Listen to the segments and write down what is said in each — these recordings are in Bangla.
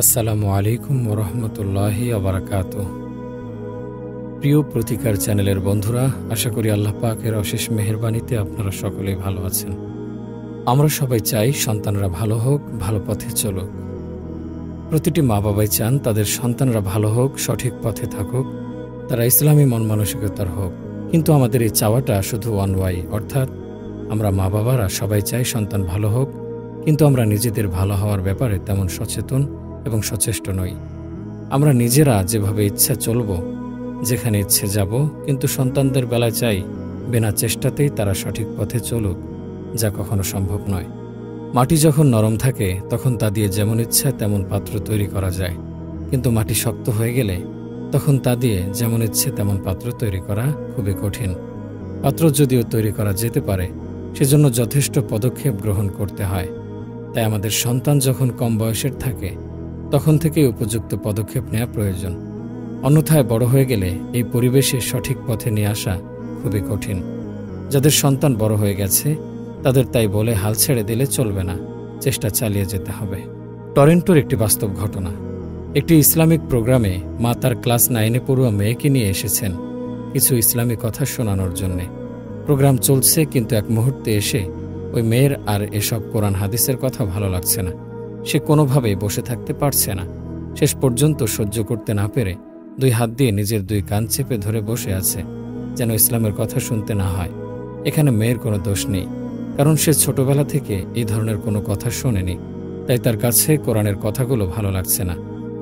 আসসালামু আলাইকুম ওরহমতুল্লাহি ওবারাকাতুহু। প্রিয় প্রতিকার চ্যানেলের বন্ধুরা, আশা করি আল্লাহ পাকের অশেষ মেহেরবানিতে আপনারা সকলেই ভালো আছেন। আমরা সবাই চাই সন্তানরা ভালো হোক, ভালো পথে চলুক। প্রতিটি মা বাবাই চান তাদের সন্তানরা ভালো হোক, সঠিক পথে থাকুক, তারা ইসলামী মন মানসিকতার হোক। কিন্তু আমাদের এই চাওয়াটা শুধু ওয়ান ওয়াই, অর্থাৎ আমরা মা বাবারা সবাই চাই সন্তান ভালো হোক, কিন্তু আমরা নিজেদের ভালো হওয়ার ব্যাপারে তেমন সচেতন এবং সচেষ্ট নই। আমরা নিজেরা যেভাবে ইচ্ছা চলব, যেখানে ইচ্ছে যাব, কিন্তু সন্তানদের বেলায় চাই বিনা চেষ্টাতেই তারা সঠিক পথে চলুক, যা কখনো সম্ভব নয়। মাটি যখন নরম থাকে তখন তা দিয়ে যেমন ইচ্ছা তেমন পাত্র তৈরি করা যায়, কিন্তু মাটি শক্ত হয়ে গেলে তখন তা দিয়ে যেমন ইচ্ছে তেমন পাত্র তৈরি করা খুবই কঠিন। পাত্র যদিও তৈরি করা যেতে পারে, সেজন্য যথেষ্ট পদক্ষেপ গ্রহণ করতে হয়। তাই আমাদের সন্তান যখন কম বয়সের থাকে তখন থেকেই উপযুক্ত পদক্ষেপ নেওয়া প্রয়োজন। অন্যথায় বড় হয়ে গেলে এই পরিবেশে সঠিক পথে নিয়ে আসা খুবই কঠিন। যাদের সন্তান বড় হয়ে গেছে তাদের তাই বলে হাল ছেড়ে দিলে চলবে না, চেষ্টা চালিয়ে যেতে হবে। টরেন্টোর একটি বাস্তব ঘটনা। একটি ইসলামিক প্রোগ্রামে মা তার ক্লাস 9-এ পড়ুয়া মেয়েকে নিয়ে এসেছেন কিছু ইসলামী কথা শোনানোর জন্যে। প্রোগ্রাম চলছে, কিন্তু এক মুহূর্তে এসে ওই মেয়ের আর এসব কোরআন হাদিসের কথা ভালো লাগছে না। সে কোনোভাবেই বসে থাকতে পারছে না। শেষ পর্যন্ত সহ্য করতে না পেরে 2 হাত দিয়ে নিজের 2 কান চেপে ধরে বসে আছে, যেন ইসলামের কথা শুনতে না হয়। এখানে মেয়ের কোনো দোষ নেই, কারণ সে ছোটবেলা থেকে এই ধরনের কোনো কথা শোনেনি। তাই তার কাছে কোরআনের কথাগুলো ভালো লাগছে না,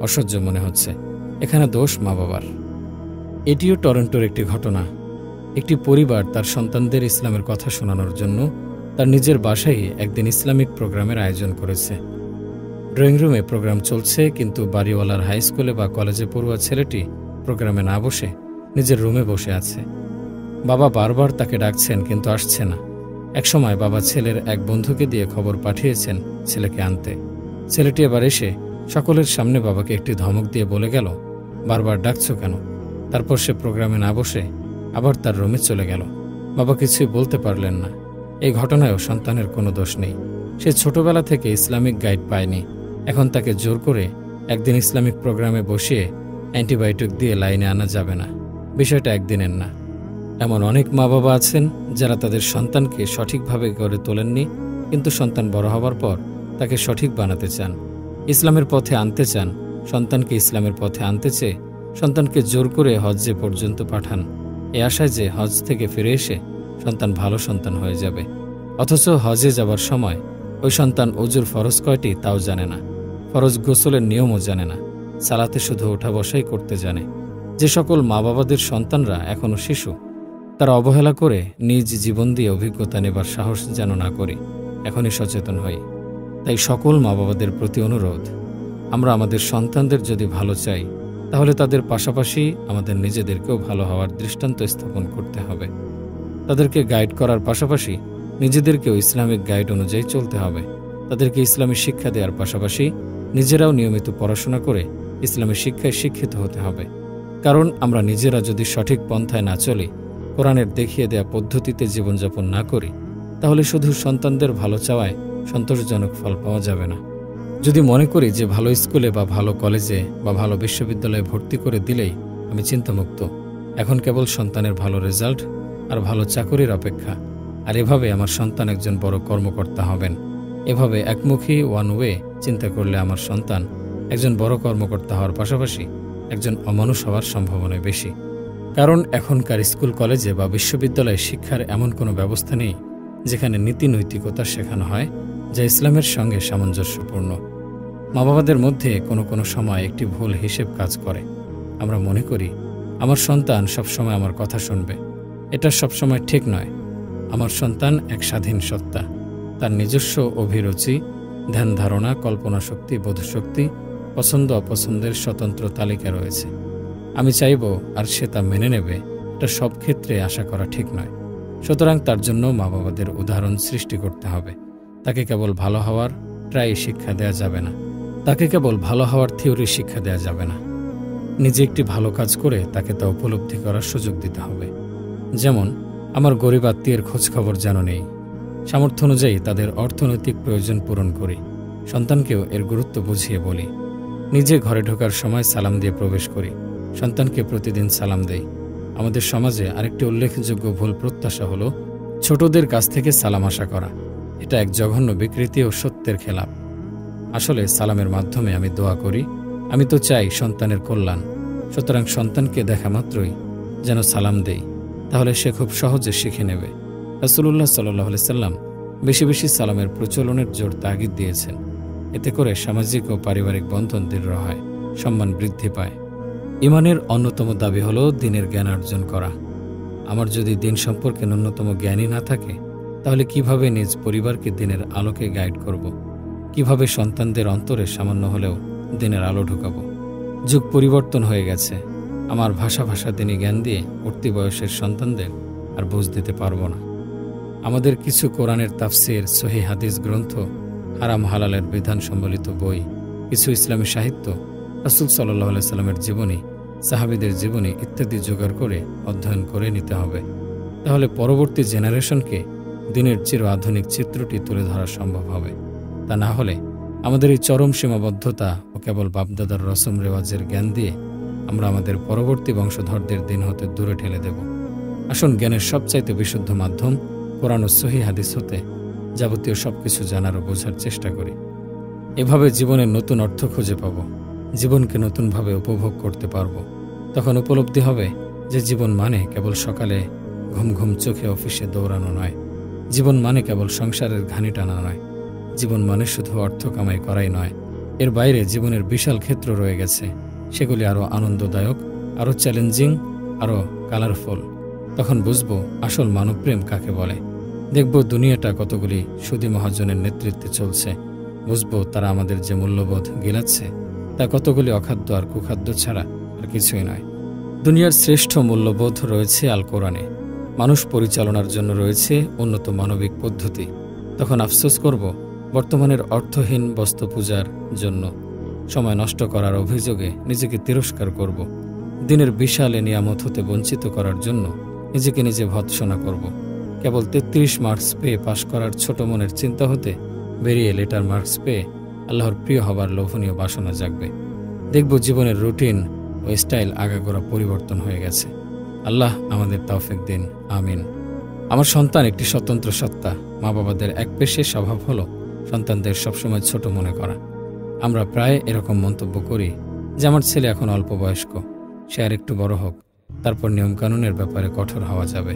অসহ্য মনে হচ্ছে। এখানে দোষ মা বাবার। এটিও টরন্টোর একটি ঘটনা। একটি পরিবার তার সন্তানদের ইসলামের কথা শোনানোর জন্য তার নিজের বাসায় একদিন ইসলামিক প্রোগ্রামের আয়োজন করেছে। ড্রয়িং রুমে প্রোগ্রাম চলছে, কিন্তু বাড়িওয়ালার হাই স্কুলে বা কলেজে পড়ুয়া ছেলেটি প্রোগ্রামে না বসে নিজের রুমে বসে আছে। বাবা বারবার তাকে ডাকছেন, কিন্তু আসছে না। একসময় বাবা ছেলের এক বন্ধুকে দিয়ে খবর পাঠিয়েছেন ছেলেকে আনতে। ছেলেটি এবার এসে সকলের সামনে বাবাকে একটি ধমক দিয়ে বলে গেল, বারবার ডাকছো কেন? তারপর সে প্রোগ্রামে না বসে আবার তার রুমে চলে গেল। বাবা কিছুই বলতে পারলেন না। এই ঘটনায়ও সন্তানের কোনো দোষ নেই। সে ছোটবেলা থেকে ইসলামিক গাইড পায়নি। এখন তাকে জোর করে একদিন ইসলামিক প্রোগ্রামে বসিয়ে অ্যান্টিবায়োটিক দিয়ে লাইনে আনা যাবে না। বিষয়টা একদিনের না। এমন অনেক মা বাবা আছেন যারা তাদের সন্তানকে সঠিকভাবে গড়ে তোলেননি, কিন্তু সন্তান বড় হবার পর তাকে সঠিক বানাতে চান, ইসলামের পথে আনতে চান। সন্তানকে ইসলামের পথে আনতে চেয়ে সন্তানকে জোর করে হজ্জে পর্যন্ত পাঠান, এ আশায় যে হজ থেকে ফিরে এসে সন্তান ভালো সন্তান হয়ে যাবে। অথচ হজে যাবার সময় ওই সন্তান ওজুর ফরজ কয়টি তাও জানে না, ফরজ গোসলের নিয়মও জানে না, সালাতে শুধু ওঠা বসাই করতে জানে। যে সকল মা বাবাদের সন্তানরা এখনও শিশু, তারা অবহেলা করে নিজ জীবন দিয়ে অভিজ্ঞতা নেবার সাহস যেন না করি, এখনই সচেতন হই। তাই সকল মা বাবাদের প্রতি অনুরোধ, আমরা আমাদের সন্তানদের যদি ভালো চাই, তাহলে তাদের পাশাপাশি আমাদের নিজেদেরকেও ভালো হওয়ার দৃষ্টান্ত স্থাপন করতে হবে। তাদেরকে গাইড করার পাশাপাশি নিজেদেরকেও ইসলামিক গাইড অনুযায়ী চলতে হবে। তাদেরকে ইসলামী শিক্ষা দেওয়ার পাশাপাশি নিজেরাও নিয়মিত পড়াশোনা করে ইসলামী শিক্ষায় শিক্ষিত হতে হবে। কারণ আমরা নিজেরা যদি সঠিক পন্থায় না চলি, কোরআনের দেখিয়ে দেয়া পদ্ধতিতে জীবনযাপন না করি, তাহলে শুধু সন্তানদের ভালো চাওয়ায় সন্তোষজনক ফল পাওয়া যাবে না। যদি মনে করি যে ভালো স্কুলে বা ভালো কলেজে বা ভালো বিশ্ববিদ্যালয়ে ভর্তি করে দিলেই আমি চিন্তামুক্ত, এখন কেবল সন্তানের ভালো রেজাল্ট আর ভালো চাকরির অপেক্ষা, আর এভাবে আমার সন্তান একজন বড় কর্মকর্তা হবেন, এভাবে একমুখী ওয়ান ওয়ে চিন্তা করলে আমার সন্তান একজন বড় কর্মকর্তা হওয়ার পাশাপাশি একজন অমানুষ হওয়ার সম্ভাবনা বেশি। কারণ এখনকার স্কুল কলেজে বা বিশ্ববিদ্যালয়ে শিক্ষার এমন কোনো ব্যবস্থা নেই যেখানে নীতি নৈতিকতা শেখানো হয় যা ইসলামের সঙ্গে সামঞ্জস্যপূর্ণ। মা বাবাদের মধ্যে কোনো সময় একটি ভুল হিসেব কাজ করে। আমরা মনে করি আমার সন্তান সবসময় আমার কথা শুনবে। এটা সবসময় ঠিক নয়। আমার সন্তান এক স্বাধীন সত্তা, তার নিজস্ব অভিরুচি, ধ্যান ধারণা, কল্পনা শক্তি, বোধশক্তি, পছন্দ অপছন্দের স্বতন্ত্র তালিকা রয়েছে। আমি চাইব আর সে তা মেনে নেবে, এটা সব ক্ষেত্রে আশা করা ঠিক নয়। সুতরাং তার জন্য মা বাবাদের উদাহরণ সৃষ্টি করতে হবে। তাকে কেবল ভালো হওয়ার ট্রাই শিক্ষা দেওয়া যাবে না, তাকে কেবল ভালো হওয়ার থিওরি শিক্ষা দেওয়া যাবে না। নিজে একটি ভালো কাজ করে তাকে তা উপলব্ধি করার সুযোগ দিতে হবে। যেমন আমার গরিব আত্মীয়ের খোঁজখবর যেন নেই, সামর্থ্য অনুযায়ী তাদের অর্থনৈতিক প্রয়োজন পূরণ করি। সন্তানকেও এর গুরুত্ব বুঝিয়ে বলি। নিজে ঘরে ঢোকার সময় সালাম দিয়ে প্রবেশ করি, সন্তানকে প্রতিদিন সালাম দেই। আমাদের সমাজে আরেকটি উল্লেখযোগ্য ভুল প্রত্যাশা হলো ছোটদের কাছ থেকে সালাম আশা করা। এটা এক জঘন্য বিকৃতি ও সত্যের খেলাপ। আসলে সালামের মাধ্যমে আমি দোয়া করি, আমি তো চাই সন্তানের কল্যাণ। সুতরাং সন্তানকে দেখা মাত্রই যেন সালাম দেই, তাহলে সে খুব সহজে শিখে নেবে। রাসূলুল্লাহ সাল্লাল্লাহু আলাইহি সাল্লাম বেশি বেশি সালামের প্রচলনের জোর তাগিদ দিয়েছেন। এতে করে সামাজিক ও পারিবারিক বন্ধন দৃঢ় হয়, সম্মান বৃদ্ধি পায়। ঈমানের অন্যতম দাবি হলো দ্বীনের জ্ঞান অর্জন করা। আমার যদি দ্বীন সম্পর্কে ন্যূনতম জ্ঞানই না থাকে, তাহলে কিভাবে নিজ পরিবারকে দ্বীনের আলোকে গাইড করব? কিভাবে সন্তানদের অন্তরে সামান্য হলেও দ্বীনের আলো ঢুকাবো? যুগ পরিবর্তন হয়ে গেছে। আমার ভাষা দ্বীনি জ্ঞান দিয়ে উঠতি বয়সের সন্তানদের আর বুঝ দিতে পারবো না। আমাদের কিছু কোরআনের তাফসির, সহিহ হাদিস গ্রন্থ, হারাম হালালের বিধান সম্বলিত বই, কিছু ইসলামী সাহিত্য, রাসূল সাল্লাল্লাহু আলাইহি সাল্লামের জীবনী, সাহাবীদের জীবনী ইত্যাদি জোগাড় করে অধ্যয়ন করে নিতে হবে। তাহলে পরবর্তী জেনারেশনকে দ্বীনের চির আধুনিক চিত্রটি তুলে ধরা সম্ভব হবে। তা না হলে আমাদের এই চরম সীমাবদ্ধতা ও কেবল বাপদাদার রসম রেওয়াজের জ্ঞান দিয়ে আমরা আমাদের পরবর্তী বংশধরদের দ্বীন হতে দূরে ঠেলে দেব। আসুন জ্ঞানের সবচাইতে বিশুদ্ধ মাধ্যম কোরআন ও সহিহ হাদিস হতে যাবতীয় সবকিছু জানার ও বোঝার চেষ্টা করি। এভাবে জীবনের নতুন অর্থ খুঁজে পাব, জীবনকে নতুনভাবে উপভোগ করতে পারব। তখন উপলব্ধি হবে যে জীবন মানে কেবল সকালে ঘুম ঘুম চোখে অফিসে দৌড়ানো নয়, জীবন মানে কেবল সংসারের ঘানি টানা নয়, জীবন মানে শুধু অর্থ কামাই করাই নয়। এর বাইরে জীবনের বিশাল ক্ষেত্র রয়ে গেছে, সেগুলি আরও আনন্দদায়ক, আরও চ্যালেঞ্জিং, আরও কালারফুল। তখন বুঝব আসল মানবপ্রেম কাকে বলে। দেখব দুনিয়াটা কতগুলি সুদী মহাজনের নেতৃত্বে চলছে। বুঝব তারা আমাদের যে মূল্যবোধ গিলাচ্ছে তা কতগুলি অখাদ্য আর কুখাদ্য ছাড়া আর কিছুই নয়। দুনিয়ার শ্রেষ্ঠ মূল্যবোধ রয়েছে আল কোরআনে। মানুষ পরিচালনার জন্য রয়েছে উন্নত মানবিক পদ্ধতি। তখন আফসোস করব বর্তমানের অর্থহীন বস্তু পূজার জন্য, সময় নষ্ট করার অভিযোগে নিজেকে তিরস্কার করব, দিনের বিশাল নিয়ামত হতে বঞ্চিত করার জন্য নিজেকে নিজে ভৎসনা করব। কেবল 33 মার্কস পেয়ে পাশ করার ছোট মনের চিন্তা হতে বেরিয়ে লেটার মার্কস পেয়ে আল্লাহর প্রিয় হবার লোভনীয় বাসনা জাগবে। দেখব জীবনের রুটিন ও স্টাইল আগাগোড়া পরিবর্তন হয়ে গেছে। আল্লাহ আমাদের তৌফিক দিন, আমিন। আমার সন্তান একটি স্বতন্ত্র সত্তা। মা বাবাদের এক পেশে স্বভাব হলো সন্তানদের সবসময় ছোট মনে করা। আমরা প্রায় এরকম মন্তব্য করি যে আমার ছেলে এখন অল্প বয়স্ক, সে আর একটু বড় হোক, তারপর নিয়মকানুনের ব্যাপারে কঠোর হওয়া যাবে।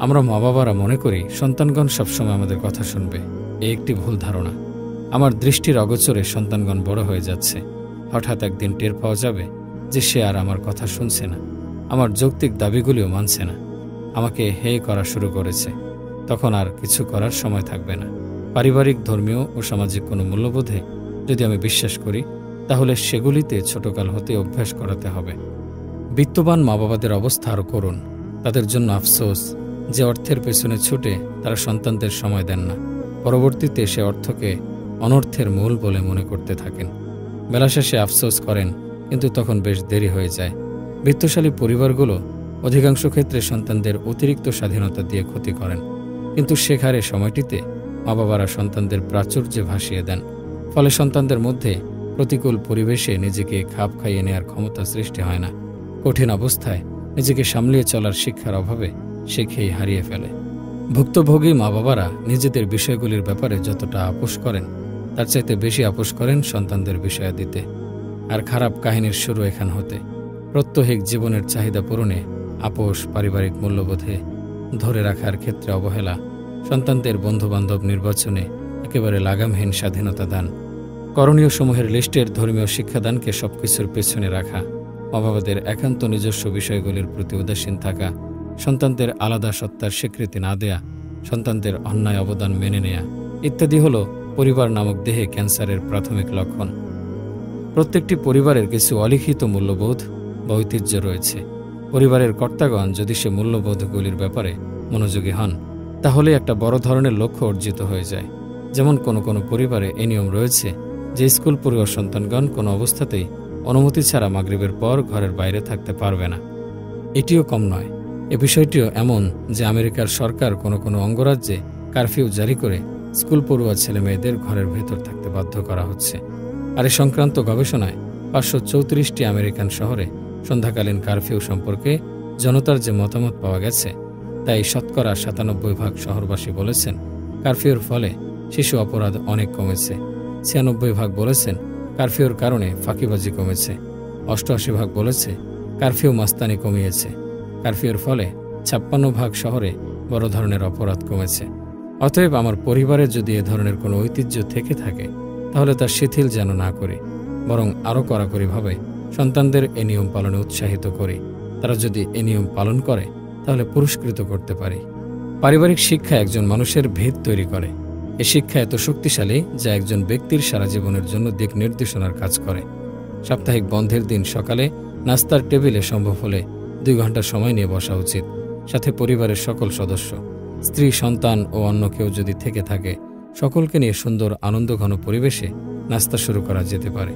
আমরা মা বাবারা মনে করি সন্তানগণ সবসময় আমাদের কথা শুনবে। এই একটি ভুল ধারণা। আমার দৃষ্টির অগোচরে সন্তানগণ বড় হয়ে যাচ্ছে। হঠাৎ একদিন টের পাওয়া যাবে যে সে আর আমার কথা শুনছে না, আমার যৌক্তিক দাবিগুলিও মানছে না, আমাকে হে করা শুরু করেছে। তখন আর কিছু করার সময় থাকবে না। পারিবারিক, ধর্মীয় ও সামাজিক কোনো মূল্যবোধে যদি আমি বিশ্বাস করি, তাহলে সেগুলিতে ছোটকাল হতে অভ্যাস করাতে হবে। বিত্তবান মা বাবাদের অবস্থা আরও করুন। তাদের জন্য আফসোস যে অর্থের পেছনে ছুটে তারা সন্তানদের সময় দেন না। পরবর্তীতে সে অর্থকে অনর্থের মূল বলে মনে করতে থাকেন। বেলা শেষে আফসোস করেন, কিন্তু তখন বেশ দেরি হয়ে যায়। বিত্তশালী পরিবারগুলো অধিকাংশ ক্ষেত্রে সন্তানদের অতিরিক্ত স্বাধীনতা দিয়ে ক্ষতি করেন, কিন্তু শেখার এ সময়টিতে মা বাবারা সন্তানদের প্রাচুর্যে ভাসিয়ে দেন। ফলে সন্তানদের মধ্যে প্রতিকূল পরিবেশে নিজেকে খাপ খাইয়ে নেয়ার ক্ষমতা সৃষ্টি হয় না। কঠিন অবস্থায় নিজেকে সামলিয়ে চলার শিক্ষার অভাবে শিখেই হারিয়ে ফেলে। ভুক্তভোগী মা বাবারা নিজেদের বিষয়গুলির ব্যাপারে যতটা আপোষ করেন, তার চাইতে বেশি আপোষ করেন সন্তানদের বিষয়াদিতে। আর খারাপ কাহিনীর শুরু এখান হতে। প্রত্যহিক জীবনের চাহিদা পূরণে আপোষ, পারিবারিক মূল্যবোধে ধরে রাখার ক্ষেত্রে অবহেলা, সন্তানদের বন্ধুবান্ধব নির্বাচনে একেবারে লাগামহীন স্বাধীনতা দান, করণীয় সমূহের লিস্টের ধর্মীয় শিক্ষাদানকে সবকিছুর পেছনে রাখা, মা বাবাদের একান্ত নিজস্ব বিষয়গুলির প্রতি উদাসীন থাকা, সন্তানদের আলাদা সত্তার স্বীকৃতি না দেয়া, সন্তানদের অন্যায় অবদান মেনে নেয়া ইত্যাদি হল পরিবার নামক দেহে ক্যান্সারের প্রাথমিক লক্ষণ। প্রত্যেকটি পরিবারের কিছু অলিখিত মূল্যবোধ বা ঐতিহ্য রয়েছে। পরিবারের কর্তাগণ যদি সে মূল্যবোধগুলির ব্যাপারে মনোযোগী হন, তাহলে একটা বড় ধরনের লক্ষ্য অর্জিত হয়ে যায়। যেমন কোনো পরিবারে এই নিয়ম রয়েছে যে স্কুল পড়ুয়া সন্তানগণ কোনো অবস্থাতেই অনুমতি ছাড়া মাগরিবের পর ঘরের বাইরে থাকতে পারবে না। এটিও কম নয়, এ বিষয়টিও এমন যে আমেরিকার সরকার কোনো অঙ্গরাজ্যে কারফিউ জারি করে স্কুল পড়ুয়া ছেলে মেয়েদের ঘরের ভেতর থাকতে বাধ্য করা হচ্ছে। আর এ সংক্রান্ত গবেষণায় 534টি আমেরিকান শহরে সন্ধ্যাকালীন কারফিউ সম্পর্কে জনতার যে মতামত পাওয়া গেছে, তাই শতকরা 97% শহরবাসী বলেছেন কারফিউর ফলে শিশু অপরাধ অনেক কমেছে। 96% বলেছেন কারফিউর কারণে ফাঁকিবাজি কমেছে। 88% বলেছে কারফিউ মাস্তানি কমিয়েছে। কারফিউর ফলে 56% শহরে বড় ধরনের অপরাধ কমেছে। অতএব আমার পরিবারে যদি এ ধরনের কোনো ঐতিহ্য থেকে থাকে, তাহলে তা শিথিল যেন না করি, বরং আরও কড়াকড়িভাবে সন্তানদের এ নিয়ম পালনে উৎসাহিত করি। তারা যদি এ নিয়ম পালন করে, তাহলে পুরস্কৃত করতে পারি। পারিবারিক শিক্ষা একজন মানুষের ভিত তৈরি করে। এ শিক্ষা এত শক্তিশালী যা একজন ব্যক্তির সারা জীবনের জন্য দিক নির্দেশনার কাজ করে। সাপ্তাহিক বন্ধের দিন সকালে নাস্তার টেবিলে সম্ভব হলে 2 ঘন্টা সময় নিয়ে বসা উচিত। সাথে পরিবারের সকল সদস্য, স্ত্রী, সন্তান ও অন্য কেউ যদি থেকে থাকে, সকলকে নিয়ে সুন্দর আনন্দঘন পরিবেশে নাস্তা শুরু করা যেতে পারে।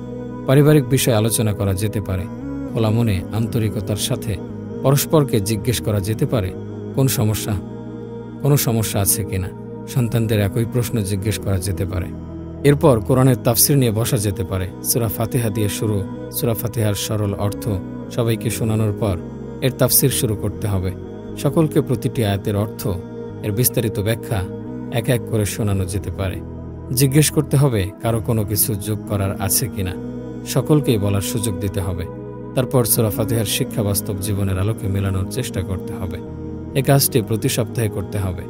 পারিবারিক বিষয় আলোচনা করা যেতে পারে। খোলা মনে আন্তরিকতার সাথে পরস্পরকে জিজ্ঞেস করা যেতে পারে কোনো সমস্যা আছে কিনা। সন্তানদের একই প্রশ্ন জিজ্ঞেস করা যেতে পারে। এরপর কোরআনের তাফসির নিয়ে বসা যেতে পারে। সূরা ফাতিহা দিয়ে শুরু। সূরা ফাতিহার সরল অর্থ সবাইকে শোনানোর পর এর তাফসির শুরু করতে হবে। সকলকে প্রতিটি আয়াতের অর্থ, এর বিস্তারিত ব্যাখ্যা এক এক করে শোনানো যেতে পারে। জিজ্ঞেস করতে হবে কারো কোনো কিছু যোগ করার আছে কিনা। সকলকেই বলার সুযোগ দিতে হবে। তারপর সূরা ফাতিহার শিক্ষা বাস্তব জীবনের আলোকে মেলানোর চেষ্টা করতে হবে। এই কাজটি প্রতি সপ্তাহে করতে হবে।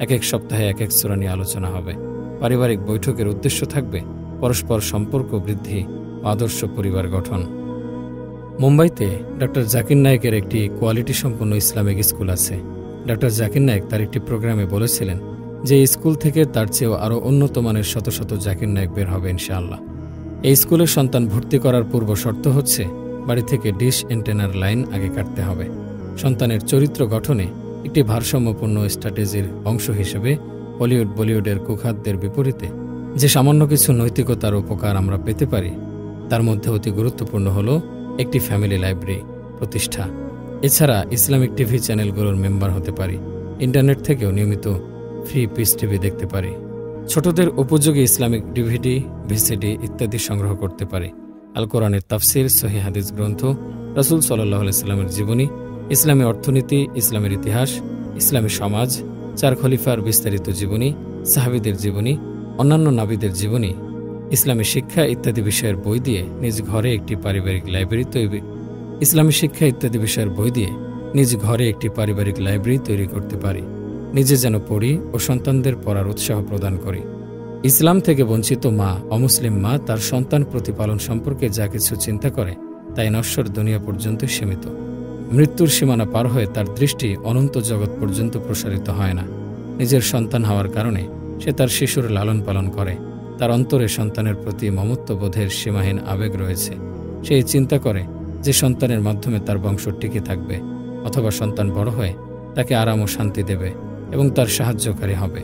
এক এক সপ্তাহে এক এক সূরা নিয়ে আলোচনা হবে। পারিবারিক বৈঠকের উদ্দেশ্য থাকবে পরস্পর সম্পর্ক বৃদ্ধি ও আদর্শ পরিবার গঠন। মুম্বাইতে ডক্টর জাকির নায়েকের একটি কোয়ালিটি সম্পন্ন ইসলামিক স্কুল আছে। ডক্টর জাকির নায়েক তার একটি প্রোগ্রামে বলেছিলেন যে এই স্কুল থেকে তার চেয়েও আরও উন্নত মানের শত শত জাকির নায়েক বের হবে ইনশাআল্লাহ। এই স্কুলের সন্তান ভর্তি করার পূর্ব শর্ত হচ্ছে বাড়ি থেকে ডিশ এন্টেনার লাইন আগে কাটতে হবে। সন্তানের চরিত্র গঠনে একটি ভারসাম্যপূর্ণ স্ট্র্যাটেজির অংশ হিসেবে বলিউডের কুখাদ্যের বিপরীতে যে সামান্য কিছু নৈতিকতার উপকার আমরা পেতে পারি, তার মধ্যে অতি গুরুত্বপূর্ণ হল একটি ফ্যামিলি লাইব্রেরি প্রতিষ্ঠা। এছাড়া ইসলামিক টিভি চ্যানেলগুলোর মেম্বার হতে পারি। ইন্টারনেট থেকেও নিয়মিত ফ্রি পিস টিভি দেখতে পারি। ছোটদের উপযোগী ইসলামিক ডিভিডি, ভিসিডি ইত্যাদি সংগ্রহ করতে পারি। আল কোরআনের তাফসির, সহিহ হাদিস গ্রন্থ, রাসূল সাল্লাল্লাহু আলাইহি সাল্লামের জীবনী, ইসলামী অর্থনীতি, ইসলামের ইতিহাস, ইসলামী সমাজ, 4 খলিফার বিস্তারিত জীবনী, সাহাবীদের জীবনী, অন্যান্য নাবিদের জীবনী, ইসলামী শিক্ষা ইত্যাদি বিষয়ের বই দিয়ে নিজ ঘরে একটি পারিবারিক লাইব্রেরি তৈরি করতে পারি। নিজে যেন পড়ি ও সন্তানদের পড়ার উৎসাহ প্রদান করি। ইসলাম থেকে বঞ্চিত মা, অমুসলিম মা তার সন্তান প্রতিপালন সম্পর্কে যা কিছু চিন্তা করে তাই নশ্বর দুনিয়া পর্যন্ত সীমিত। মৃত্যুর সীমানা পার হয়ে তার দৃষ্টি অনন্ত জগৎ পর্যন্ত প্রসারিত হয় না। নিজের সন্তান হওয়ার কারণে সে তার শিশুর লালন পালন করে। তার অন্তরে সন্তানের প্রতি মমত্ববোধের সীমাহীন আবেগ রয়েছে। সে চিন্তা করে যে সন্তানের মাধ্যমে তার বংশ টিকে থাকবে, অথবা সন্তান বড় হয়ে তাকে আরাম ও শান্তি দেবে এবং তার সাহায্যকারী হবে।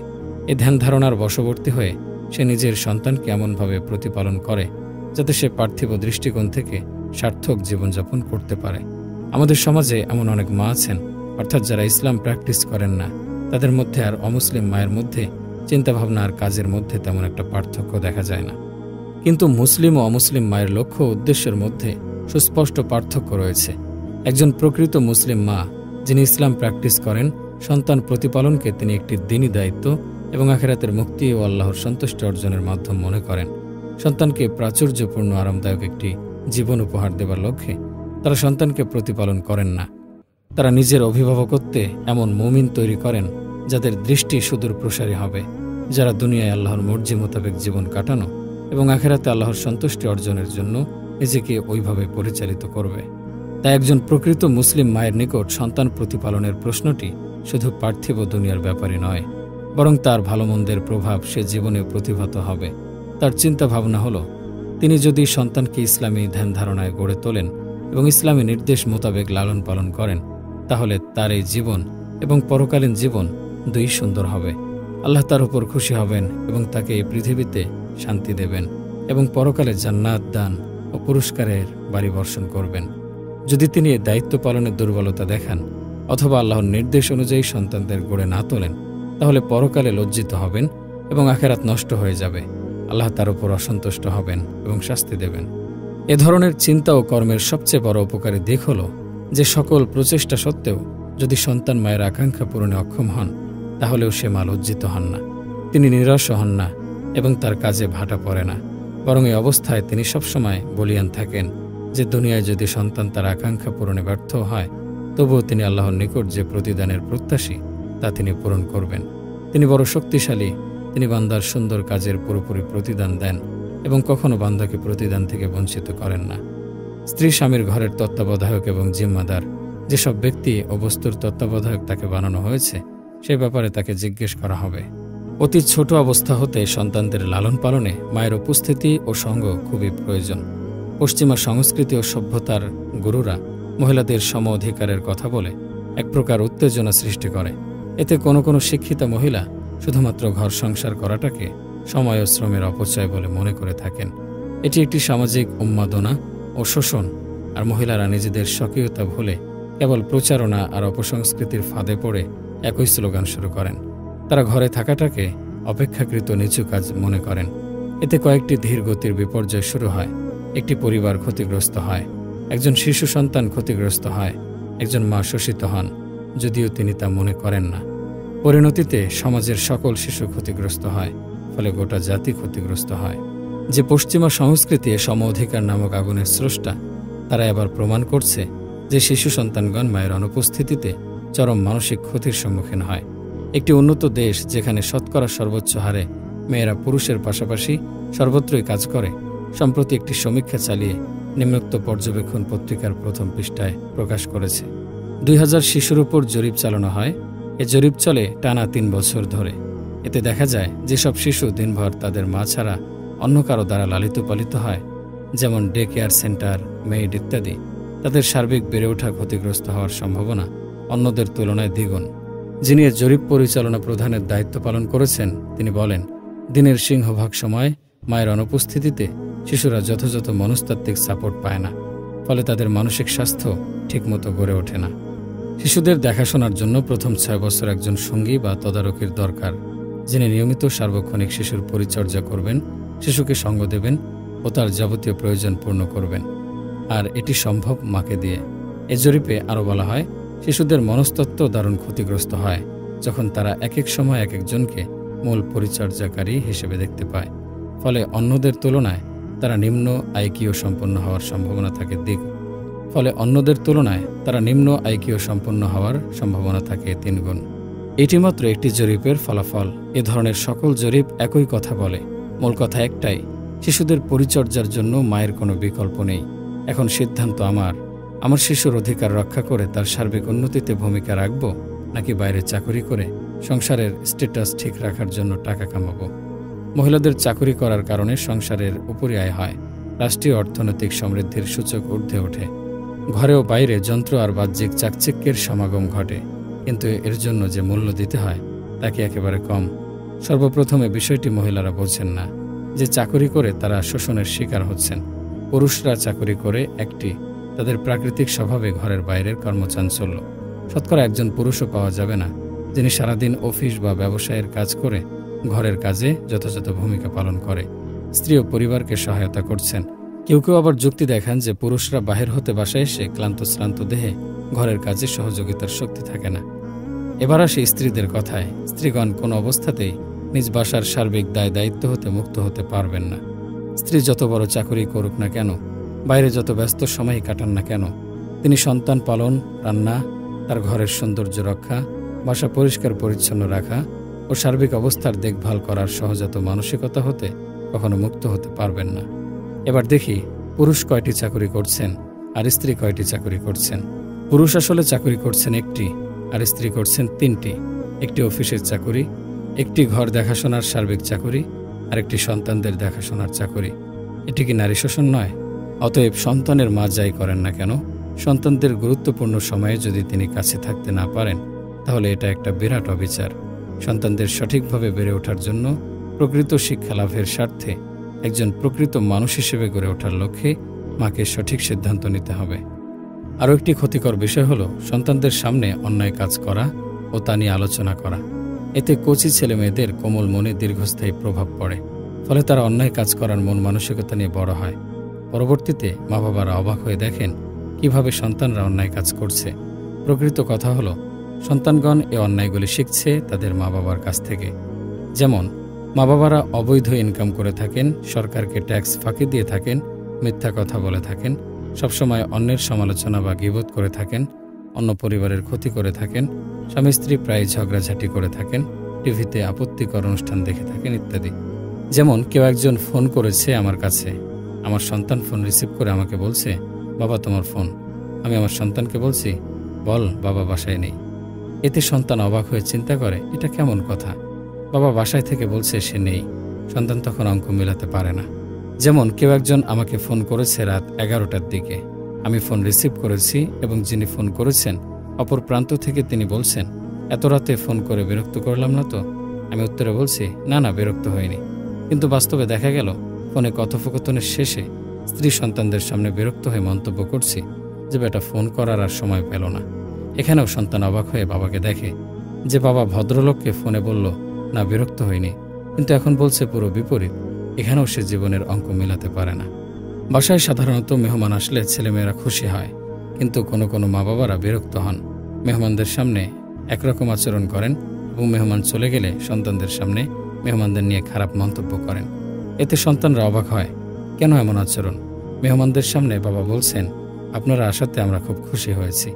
এ ধ্যান ধারণার বশবর্তী হয়ে সে নিজের সন্তানকে এমনভাবে প্রতিপালন করে যাতে সে পার্থিব দৃষ্টিকোণ থেকে সার্থক জীবনযাপন করতে পারে। আমাদের সমাজে এমন অনেক মা আছেন, অর্থাৎ যারা ইসলাম প্র্যাকটিস করেন না। তাদের মধ্যে আর অমুসলিম মায়ের মধ্যে চিন্তাভাবনা আর কাজের মধ্যে তেমন একটা পার্থক্য দেখা যায় না। কিন্তু মুসলিম ও অমুসলিম মায়ের লক্ষ্য ও উদ্দেশ্যের মধ্যে সুস্পষ্ট পার্থক্য রয়েছে। একজন প্রকৃত মুসলিম মা যিনি ইসলাম প্র্যাকটিস করেন, সন্তান প্রতিপালনকে তিনি একটি দ্বীনি দায়িত্ব এবং আখিরাতের মুক্তি ও আল্লাহর সন্তুষ্টি অর্জনের মাধ্যম মনে করেন। সন্তানকে প্রাচুর্যপূর্ণ আরামদায়ক একটি জীবন উপহার দেবার লক্ষ্যে তারা সন্তানকে প্রতিপালন করেন না। তারা নিজের অভিভাবকত্বে এমন মুমিন তৈরি করেন যাদের দৃষ্টি সুদূর প্রসারী হবে, যারা দুনিয়ায় আল্লাহর মর্জি মোতাবেক জীবন কাটানো এবং আখিরাতে আল্লাহর সন্তুষ্টি অর্জনের জন্য নিজেকে ওইভাবে পরিচালিত করবে। তাই একজন প্রকৃত মুসলিম মায়ের নিকট সন্তান প্রতিপালনের প্রশ্নটি শুধু পার্থিব দুনিয়ার ব্যাপারে নয়, বরং তার ভালো মন্দের প্রভাব সে জীবনে প্রতিভাত হবে। তার চিন্তা ভাবনা হল, তিনি যদি সন্তানকে ইসলামী ধ্যান ধারণায় গড়ে তোলেন এবং ইসলামী নির্দেশ মোতাবেক লালন পালন করেন, তাহলে তার এই জীবন এবং পরকালীন জীবন দুই সুন্দর হবে। আল্লাহ তার উপর খুশি হবেন এবং তাকে এই পৃথিবীতে শান্তি দেবেন এবং পরকালে জান্নাত দান ও পুরস্কারের বাড়ি বর্ষণ করবেন। যদি তিনি এই দায়িত্ব পালনের দুর্বলতা দেখান অথবা আল্লাহর নির্দেশ অনুযায়ী সন্তানদের গড়ে না তোলেন, তাহলে পরকালে লজ্জিত হবেন এবং আখিরাত নষ্ট হয়ে যাবে। আল্লাহ তার উপর অসন্তুষ্ট হবেন এবং শাস্তি দেবেন। এ ধরনের চিন্তা ও কর্মের সবচেয়ে বড় উপকারী দিক হল যে সকল প্রচেষ্টা সত্ত্বেও যদি সন্তান মায়ের আকাঙ্ক্ষা পূরণে অক্ষম হন, তাহলেও সে মা লজ্জিত হন না, তিনি নিরাশ হন না এবং তার কাজে ভাটা পড়ে না। বরং এই অবস্থায় তিনি সবসময় বলিয়ান থাকেন যে দুনিয়ায় যদি সন্তান তার আকাঙ্ক্ষা পূরণে ব্যর্থ হয়, তবুও তিনি আল্লাহর নিকট যে প্রতিদানের প্রত্যাশী তা তিনি পূরণ করবেন। তিনি বড় শক্তিশালী, তিনি বান্দার সুন্দর কাজের পুরোপুরি প্রতিদান দেন এবং কখনো বান্দাকে প্রতিদান থেকে বঞ্চিত করেন না। স্ত্রী স্বামীর ঘরের তত্ত্বাবধায়ক এবং জিম্মাদার। যেসব ব্যক্তি ও বস্তুর তত্ত্বাবধায়ক তাকে বানানো হয়েছে, সে ব্যাপারে তাকে জিজ্ঞেস করা হবে। অতি ছোট অবস্থা হতে সন্তানদের লালন পালনে মায়ের উপস্থিতি ও সঙ্গ খুবই প্রয়োজন। পশ্চিমা সংস্কৃতি ও সভ্যতার গুরুরা মহিলাদের সম অধিকারের কথা বলে এক প্রকার উত্তেজনা সৃষ্টি করে। এতে কোনো কোনো শিক্ষিতা মহিলা শুধুমাত্র ঘর সংসার করাটাকে সময় ও শ্রমের অপচয় বলে মনে করে থাকেন। এটি একটি সামাজিক উন্মাদনা ও শোষণ, আর মহিলারা নিজেদের স্বকীয়তা ভুলে কেবল প্রচারণা আর অপসংস্কৃতির ফাঁদে পড়ে একই স্লোগান শুরু করেন। তারা ঘরে থাকাটাকে অপেক্ষাকৃত নিচু কাজ মনে করেন। এতে কয়েকটি ধীর গতির বিপর্যয় শুরু হয়। একটি পরিবার ক্ষতিগ্রস্ত হয়, একজন শিশু সন্তান ক্ষতিগ্রস্ত হয়, একজন মা শোষিত হন, যদিও তিনি তা মনে করেন না। পরিণতিতে সমাজের সকল শিশু ক্ষতিগ্রস্ত হয়, ফলে গোটা জাতি ক্ষতিগ্রস্ত হয়। যে পশ্চিমা সংস্কৃতি সম অধিকার নামক আগুনের স্রষ্টা, তারা এবার প্রমাণ করছে যে শিশু সন্তানগণ মায়ের অনুপস্থিতিতে চরম মানসিক ক্ষতির সম্মুখীন হয়। একটি উন্নত দেশ যেখানে শতকরা সর্বোচ্চ হারে মেয়েরা পুরুষের পাশাপাশি সর্বত্রই কাজ করে, সম্প্রতি একটি সমীক্ষা চালিয়ে নিম্নোক্ত পর্যবেক্ষণ পত্রিকার প্রথম পৃষ্ঠায় প্রকাশ করেছে। 2000 শিশুর উপর জরিপ চালানো হয়। এ জরিপ চলে টানা 3 বছর ধরে। এতে দেখা যায় যেসব শিশু দিনভর তাদের মা ছাড়া অন্য কারো দ্বারা লালিত পালিত হয়, যেমন ডে কেয়ার সেন্টার, মেইড ইত্যাদি, তাদের সার্বিক বেড়ে ওঠা ক্ষতিগ্রস্ত হওয়ার সম্ভাবনা অন্যদের তুলনায় দ্বিগুণ। যিনি এ জরিপ পরিচালনা প্রধানের দায়িত্ব পালন করেছেন, তিনি বলেন, দিনের সিংহভাগ সময় মায়ের অনুপস্থিতিতে শিশুরা যথাযথ মনস্তাত্ত্বিক সাপোর্ট পায় না, ফলে তাদের মানসিক স্বাস্থ্য ঠিকমতো গড়ে ওঠে না। শিশুদের দেখাশোনার জন্য প্রথম 6 বছর একজন সঙ্গী বা তদারকির দরকার, যিনি নিয়মিত সার্বক্ষণিক শিশুর পরিচর্যা করবেন, শিশুকে সঙ্গ দেবেন ও তার যাবতীয় প্রয়োজন পূর্ণ করবেন। আর এটি সম্ভব মাকে দিয়ে। এ জরিপে আরও বলা হয়, শিশুদের মনস্তত্ত্ব দারুণ ক্ষতিগ্রস্ত হয় যখন তারা এক এক সময় এক একজনকে মূল পরিচর্যাকারী হিসেবে দেখতে পায়। ফলে অন্যদের তুলনায় তারা নিম্ন আইকিউ সম্পন্ন হওয়ার সম্ভাবনা থাকে 3 গুণ। এটি মাত্র একটি জরিপের ফলাফল। এ ধরনের সকল জরিপ একই কথা বলে। মূল কথা একটাই, শিশুদের পরিচর্যার জন্য মায়ের কোনো বিকল্প নেই। এখন সিদ্ধান্ত আমার শিশুর অধিকার রক্ষা করে তার সার্বিক উন্নতিতে ভূমিকা রাখব, নাকি বাইরে চাকরি করে সংসারের স্ট্যাটাস ঠিক রাখার জন্য টাকা কামাবো। মহিলাদের চাকরি করার কারণে সংসারের উপরি আয় হয়, রাষ্ট্রীয় অর্থনৈতিক সমৃদ্ধির সূচক ঊর্ধ্বে ওঠে, ঘরে ও বাইরে যন্ত্র আর বাহ্যিক চাকচিক্যের সমাগম ঘটে। কিন্তু এর জন্য যে মূল্য দিতে হয় তা কি একেবারে কম? সর্বপ্রথমে বিষয়টি মহিলারা বোঝেন না যে চাকরি করে তারা শোষণের শিকার হচ্ছেন। পুরুষরা চাকরি করে তাদের প্রাকৃতিক স্বভাবে ঘরের বাইরের কর্মচাঞ্চল্য। শতকরা একজন পুরুষও পাওয়া যাবে না যিনি সারাদিন অফিস বা ব্যবসায়ের কাজ করে ঘরের কাজে যথাযথ ভূমিকা পালন করে, স্ত্রী ও পরিবারকে সহায়তা করছেন। কেউ কেউ আবার যুক্তি দেখান যে পুরুষরা বাহির হতে বাসায় এসে ক্লান্ত শ্রান্ত দেহে ঘরের কাজে সহযোগিতার শক্তি থাকে না। এবার আসে স্ত্রীদের কথায়। স্ত্রীগণ কোনো অবস্থাতেই নিজ বাসার সার্বিক দায় দায়িত্ব হতে মুক্ত হতে পারবেন না। স্ত্রী যত বড় চাকরি করুক না কেন, বাইরে যত ব্যস্ত সময় কাটান না কেন, তিনি সন্তান পালন, রান্না, তার ঘরের সৌন্দর্য রক্ষা, বাসা পরিষ্কার পরিচ্ছন্ন রাখা ও সার্বিক অবস্থার দেখভাল করার সহজাত মানসিকতা হতে কখনো মুক্ত হতে পারবেন না। এবার দেখি পুরুষ কয়টি চাকরি করছেন আর স্ত্রী কয়টি চাকরি করছেন। পুরুষ আসলে চাকরি করছেন একটি, আর স্ত্রী করছেন 3টি। একটি অফিসের চাকরি, একটি ঘর দেখাশোনার সার্বিক চাকরি, আর একটি সন্তানদের দেখাশোনার চাকরি। এটি কি নারী শোষণ নয়? অতএব সন্তানের মা যাই করেন না কেন, সন্তানদের গুরুত্বপূর্ণ সময়ে যদি তিনি কাছে থাকতে না পারেন, তাহলে এটা একটা বিরাট অবিচার। সন্তানদের সঠিকভাবে বেড়ে ওঠার জন্য প্রকৃত শিক্ষা লাভের স্বার্থে একজন প্রকৃত মানুষ হিসেবে গড়ে ওঠার লক্ষ্যে মাকে সঠিক সিদ্ধান্ত নিতে হবে। আরও একটি ক্ষতিকর বিষয় হল সন্তানদের সামনে অন্যায় কাজ করা ও তা নিয়ে আলোচনা করা। এতে কচি ছেলে মেয়েদের কোমল মনে দীর্ঘস্থায়ী প্রভাব পড়ে, ফলে তারা অন্যায় কাজ করার মন মানসিকতা নিয়ে বড় হয়। পরবর্তীতে মা বাবারা অবাক হয়ে দেখেন কিভাবে সন্তানরা অন্যায় কাজ করছে। প্রকৃত কথা হলো, সন্তানগণ এ অন্যায়গুলি শিখছে তাদের মা বাবার কাছ থেকে। যেমন, মা বাবারা অবৈধ ইনকাম করে থাকেন, সরকারকে ট্যাক্স ফাঁকি দিয়ে থাকেন, মিথ্যা কথা বলে থাকেন, সবসময় অন্যের সমালোচনা বা গীবত করে থাকেন, অন্য পরিবারের ক্ষতি করে থাকেন, স্বামী স্ত্রী প্রায় ঝগড়াঝাটি করে থাকেন, টিভিতে আপত্তিকর অনুষ্ঠান দেখে থাকেন ইত্যাদি। যেমন, কেউ একজন ফোন করেছে আমার কাছে, আমার সন্তান ফোন রিসিভ করে আমাকে বলছে, বাবা তোমার ফোন। আমি আমার সন্তানকে বলছি, বল বাবা বাসায় নেই। এতে সন্তান অবাক হয়ে চিন্তা করে, এটা কেমন কথা, বাবা বাসায় থেকে বলছে সে নেই। সন্তান তখন অঙ্ক মেলাতে পারে না। যেমন, কেউ একজন আমাকে ফোন করেছে রাত 11টার দিকে, আমি ফোন রিসিভ করেছি এবং যিনি ফোন করেছেন অপর প্রান্ত থেকে তিনি বলছেন, এত রাতে ফোন করে বিরক্ত করলাম না তো? আমি উত্তরে বলছি, না না, বিরক্ত হয়নি। কিন্তু বাস্তবে দেখা গেল ফোনে কথোপকথনের শেষে স্ত্রী সন্তানদের সামনে বিরক্ত হয়ে মন্তব্য করছি যে বেটা ফোন করার আর সময় পেল না। এখানেও সন্তান অবাক হয়ে বাবাকে দেখে যে বাবা ভদ্রলোককে ফোনে বলল, না বিরক্ত হয়নি, কিন্তু এখন বলছে পুরো বিপরীত। এখানেও সে জীবনের অঙ্ক মেলাতে পারে না। বাসায় সাধারণত মেহমান আসলে ছেলেমেয়েরা খুশি হয়, কিন্তু কোনো কোনো মা বাবারা বিরক্ত হন। মেহমানদের সামনে একরকম আচরণ করেন এবং মেহমান চলে গেলে সন্তানদের সামনে মেহমানদের নিয়ে খারাপ মন্তব্য করেন। এতে সন্তানরা অবাক হয়, কেন এমন আচরণ? মেহমানদের সামনে বাবা বলছেন, আপনারা আসাতে আমরা খুব খুশি হয়েছি,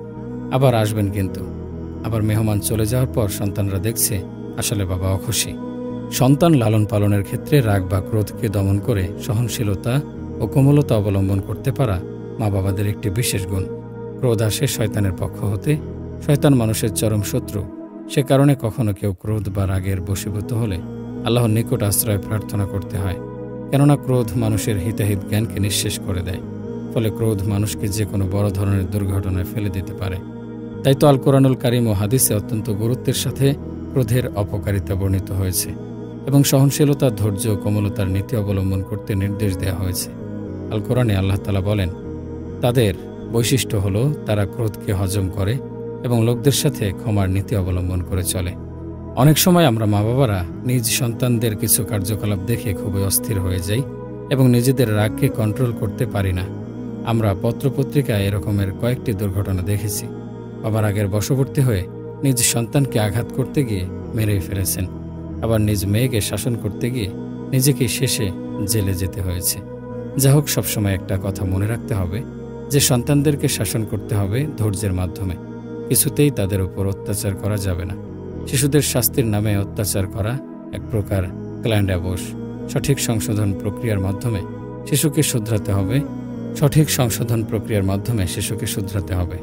আবার আসবেন কিন্তু। আবার মেহমান চলে যাওয়ার পর সন্তানরা দেখছে আসলে বাবা অখুশি। সন্তান লালন পালনের ক্ষেত্রে রাগ বা ক্রোধকে দমন করে সহনশীলতা ও কোমলতা অবলম্বন করতে পারা মা বাবাদের একটি বিশেষ গুণ। ক্রোধ আসে শয়তানের পক্ষ হতে। শয়তান মানুষের চরম শত্রু। সে কারণে কখনো কেউ ক্রোধ বা রাগের বশীভূত হলে আল্লাহর নিকট আশ্রয় প্রার্থনা করতে হয়, কেননা ক্রোধ মানুষের হিতাহিত জ্ঞানকে নিঃশেষ করে দেয়। ফলে ক্রোধ মানুষকে যে কোনো বড় ধরনের দুর্ঘটনায় ফেলে দিতে পারে। তাই তো আল কোরআনুল কারীম ও হাদিসে অত্যন্ত গুরুত্বের সাথে ক্রোধের অপকারিতা বর্ণিত হয়েছে এবং সহনশীলতা, ধৈর্য ও কোমলতার নীতি অবলম্বন করতে নির্দেশ দেওয়া হয়েছে। আল কোরআনে আল্লাহ তাআলা বলেন, তাদের বৈশিষ্ট্য হলো তারা ক্রোধকে হজম করে এবং লোকদের সাথে ক্ষমার নীতি অবলম্বন করে চলে। অনেক সময় আমরা মা বাবারা নিজ সন্তানদের কিছু কার্যকলাপ দেখে খুবই অস্থির হয়ে যাই এবং নিজেদের রাগকে কন্ট্রোল করতে পারি না। আমরা পত্রপত্রিকায় এরকমের কয়েকটি দুর্ঘটনা দেখেছি। বাবা রাগের বশবর্তী হয়ে নিজ সন্তানকে আঘাত করতে গিয়ে মেরেই ফেলেছেন, আবার নিজ মেয়েকে শাসন করতে গিয়ে নিজেকেই শেষে জেলে যেতে হয়েছে। যা হোক, সবসময় একটা কথা মনে রাখতে হবে যে সন্তানদেরকে শাসন করতে হবে ধৈর্যের মাধ্যমে। কিছুতেই তাদের উপর অত্যাচার করা যাবে না। শিশুদের শাস্তির নামে অত্যাচার করা এক প্রকার ক্ল্যান্ড অ্যাবস। সঠিক সংশোধন প্রক্রিয়ার মাধ্যমে শিশুকে শুধরাতে হবে।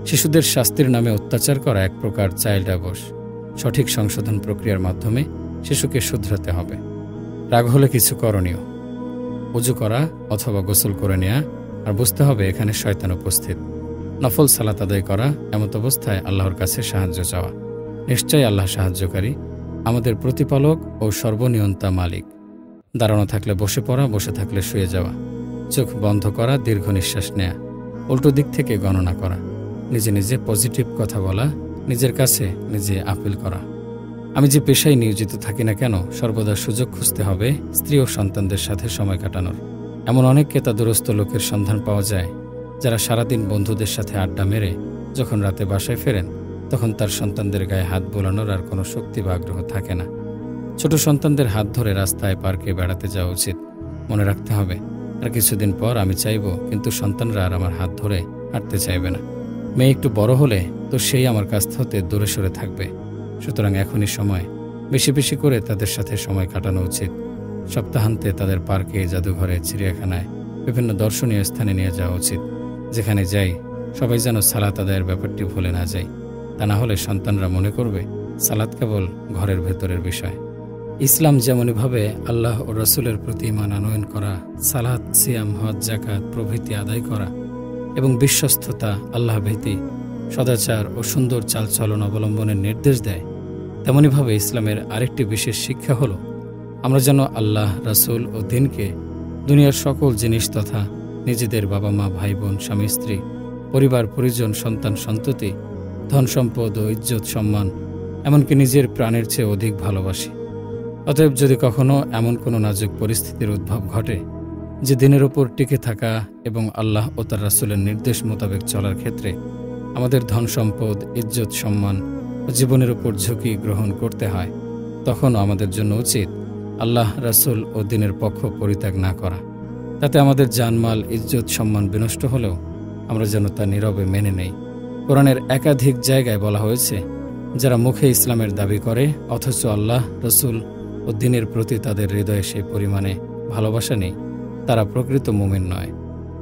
শিশুদের শাস্তির নামে অত্যাচার করা এক প্রকার চাইল্ড অ্যাবস। সঠিক সংশোধন প্রক্রিয়ার মাধ্যমে শিশুকে শুধরাতে হবে। রাগ হলে কিছু করণীয়: ওযু করা অথবা গোসল করে নেওয়া, আর বুঝতে হবে এখানে শয়তান উপস্থিত। নফল সালাত আদায় করা, এমত অবস্থায় আল্লাহর কাছে সাহায্য চাওয়া। নিশ্চয়ই আল্লাহ সাহায্যকারী, আমাদের প্রতিপালক ও সর্বনিয়ন্তা মালিক। দাঁড়ানো থাকলে বসে পড়া, বসে থাকলে শুয়ে যাওয়া, চোখ বন্ধ করা, দীর্ঘ নিঃশ্বাস নেয়া, উল্টো দিক থেকে গণনা করা, নিজে নিজে পজিটিভ কথা বলা, নিজের কাছে নিজে আপিল করা। আমি যে পেশায় নিয়োজিত থাকি না কেন, সর্বদা সুযোগ খুঁজতে হবে স্ত্রী ও সন্তানদের সাথে সময় কাটানোর। এমন অনেক কেতাদুরস্ত লোকের সন্ধান পাওয়া যায় যারা সারাদিন বন্ধুদের সাথে আড্ডা মেরে যখন রাতে বাসায় ফেরেন তখন তার সন্তানদের গায়ে হাত বোলানোর আর কোনো শক্তি বা আগ্রহ থাকে না। ছোট সন্তানদের হাত ধরে রাস্তায়, পার্কে বেড়াতে যাওয়া উচিত। মনে রাখতে হবে, আর কিছুদিন পর আমি চাইব, কিন্তু সন্তানরা আর আমার হাত ধরে হাঁটতে চাইবে না। মেয়ে একটু বড় হলে তো সেই আমার কাছ হতে দূরে সরে থাকবে। সুতরাং এখনই সময়, বেশি বেশি করে তাদের সাথে সময় কাটানো উচিত। সপ্তাহান্তে তাদের পার্কে, জাদুঘরে, চিড়িয়াখানায়, বিভিন্ন দর্শনীয় স্থানে নিয়ে যাওয়া উচিত। যেখানে যাই সবাই যেন সালাত আদায়ের ব্যাপারটি ভুলে না যায়। তা না হলে সন্তানরা মনে করবে সালাত কেবল ঘরের ভেতরের বিষয়। ইসলাম যেমনইভাবে আল্লাহ ও রসুলের প্রতি ঈমান আনয়ন করা, সালাত, সিয়াম, হজ, যাকাত প্রভৃতি আদায় করা এবং বিশ্বস্ততা, আল্লাহ ভীতি, সদাচার ও সুন্দর চালচলন অবলম্বনের নির্দেশ দেয়, তেমনইভাবে ইসলামের আরেকটি বিশেষ শিক্ষা হল আমরা যেন আল্লাহ, রাসূল ও দ্বীনকে দুনিয়ার সকল জিনিস তথা নিজেদের বাবা মা, ভাই বোন, স্বামী স্ত্রী, পরিবার পরিজন, সন্তান সন্ততি, ধন সম্পদ ও ইজ্জত সম্মান, এমনকি নিজের প্রাণের চেয়ে অধিক ভালোবাসি। অতএব যদি কখনো এমন কোনো নাজুক পরিস্থিতির উদ্ভব ঘটে যে দিনের উপর টিকে থাকা এবং আল্লাহ ও তার রাসূলের নির্দেশ মোতাবেক চলার ক্ষেত্রে আমাদের ধন সম্পদ, ইজ্জত, সম্মান ও জীবনের উপর ঝুঁকি গ্রহণ করতে হয়, তখনও আমাদের জন্য উচিত আল্লাহ, রাসূল ও দ্বীনের পক্ষ পরিত্যাগ না করা। তাতে আমাদের জানমাল, ইজ্জত, সম্মান বিনষ্ট হলেও আমরা যেন তা নীরবে মেনে নেই। কোরআনের একাধিক জায়গায় বলা হয়েছে, যারা মুখে ইসলামের দাবি করে অথচ আল্লাহ, রাসূল ও দ্বীনের প্রতি তাদের হৃদয়ে সেই পরিমাণে ভালোবাসা নেই, তারা প্রকৃত মুমিন নয়,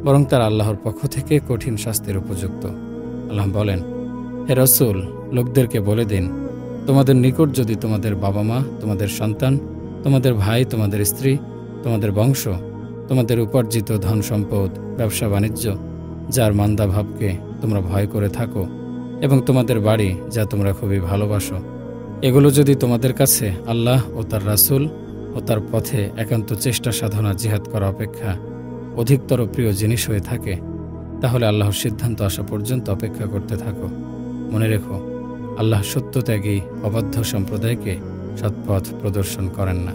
বরং তারা আল্লাহর পক্ষ থেকে কঠিন শাস্তির উপযুক্ত। আল্লাহ বলেন, হে রাসূল, লোকদেরকে বলে দিন, তোমাদের নিকট যদি তোমাদের বাবা মা, তোমাদের সন্তান, তোমাদের ভাই, তোমাদের স্ত্রী, তোমাদের বংশ, তোমাদের উপার্জিত ধন সম্পদ, ব্যবসা বাণিজ্য, যার মান্দা ভাবকে তোমরা ভয় করে থাকো, এবং তোমাদের বাড়ি যা তোমরা খুবই ভালোবাসো, এগুলো যদি তোমাদের কাছে আল্লাহ ও তার রাসূল ও তার পথে একান্ত চেষ্টা সাধনা জিহাদ করা অপেক্ষা অধিকতর প্রিয় জিনিস হয়ে থাকে, তাহলে আল্লাহর সিদ্ধান্ত আসা পর্যন্ত অপেক্ষা করতে থাকো। মনে রেখো, আল্লাহ সত্যত্যাগী অবাধ্য সম্প্রদায়কে সৎপথ প্রদর্শন করেন না।